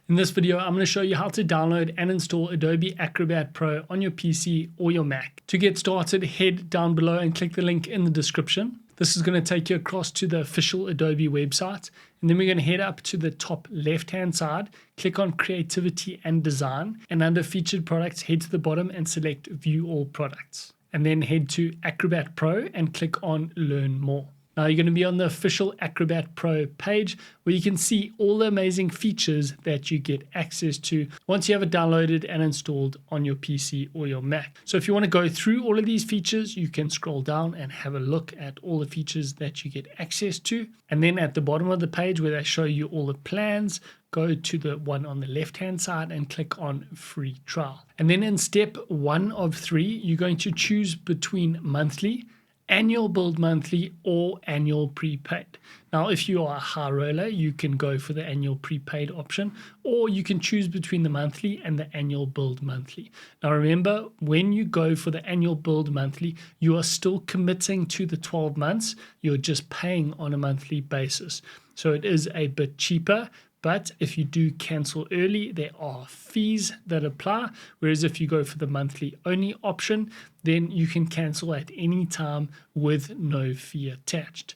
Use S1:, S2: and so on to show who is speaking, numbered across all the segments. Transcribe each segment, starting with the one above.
S1: In this video, I'm going to show you how to download and install Adobe Acrobat Pro on your PC or your Mac. To get started, head down below and click the link in the description. This is going to take you across to the official Adobe website. And then we're going to head up to the top left-hand side, click on Creativity and Design, and under Featured Products, head to the bottom and select View All Products. And then head to Acrobat Pro and click on Learn More. Now you're going to be on the official Acrobat Pro page where you can see all the amazing features that you get access to once you have it downloaded and installed on your PC or your Mac. So if you want to go through all of these features, you can scroll down and have a look at all the features that you get access to. And then at the bottom of the page where they show you all the plans, go to the one on the left-hand side and click on Free Trial. And then in step 1 of 3, you're going to choose between monthly, annual billed monthly, or annual prepaid. Now, if you are a high roller, you can go for the annual prepaid option, or you can choose between the monthly and the annual billed monthly. Now, remember, when you go for the annual billed monthly, you are still committing to the 12 months. You're just paying on a monthly basis. So it is a bit cheaper. But if you do cancel early, there are fees that apply. Whereas if you go for the monthly only option, then you can cancel at any time with no fee attached.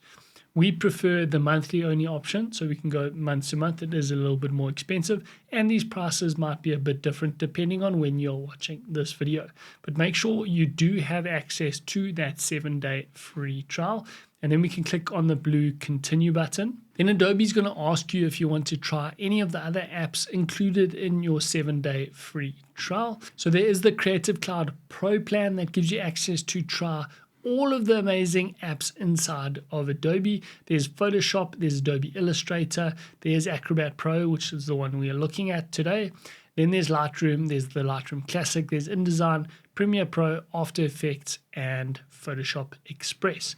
S1: We prefer the monthly only option, so we can go month to month. It is a little bit more expensive, and these prices might be a bit different depending on when you're watching this video. But make sure you do have access to that 7-day free trial. And then we can click on the blue continue button. Then Adobe is going to ask you if you want to try any of the other apps included in your 7-day free trial. So there is the Creative Cloud Pro plan that gives you access to try all of the amazing apps inside of Adobe. There's Photoshop, there's Adobe Illustrator, there's Acrobat Pro, which is the one we are looking at today. Then there's Lightroom, there's the Lightroom Classic, there's InDesign, Premiere Pro, After Effects, and Photoshop Express.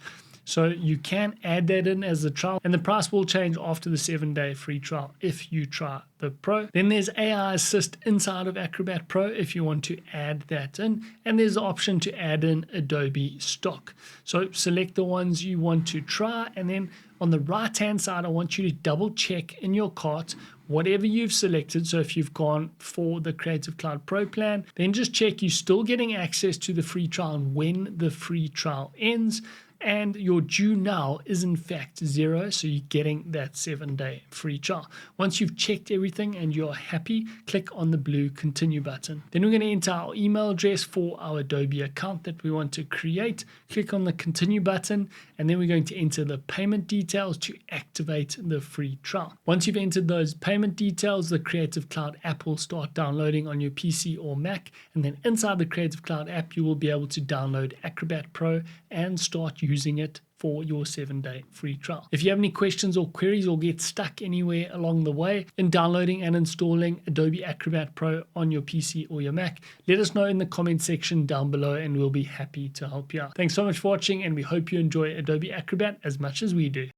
S1: So you can add that in as a trial, and the price will change after the 7-day free trial if you try the Pro. Then there's AI Assist inside of Acrobat Pro if you want to add that in, and there's the option to add in Adobe Stock. So select the ones you want to try, and then on the right hand side I want you to double check in your cart whatever you've selected. So if you've gone for the Creative Cloud Pro plan, then just check you're still getting access to the free trial and when the free trial ends. And your due now is in fact 0, so you're getting that 7-day free trial. Once you've checked everything and you're happy, click on the blue continue button. Then we're going to enter our email address for our Adobe account that we want to create. Click on the continue button, and then we're going to enter the payment details to activate the free trial. Once you've entered those payment details, the Creative Cloud app will start downloading on your PC or Mac, and then inside the Creative Cloud app you will be able to download Acrobat Pro and start using it for your 7-day free trial. If you have any questions or queries or get stuck anywhere along the way in downloading and installing Adobe Acrobat Pro on your PC or your Mac, let us know in the comment section down below and we'll be happy to help you out. Thanks so much for watching, and we hope you enjoy Adobe Acrobat as much as we do.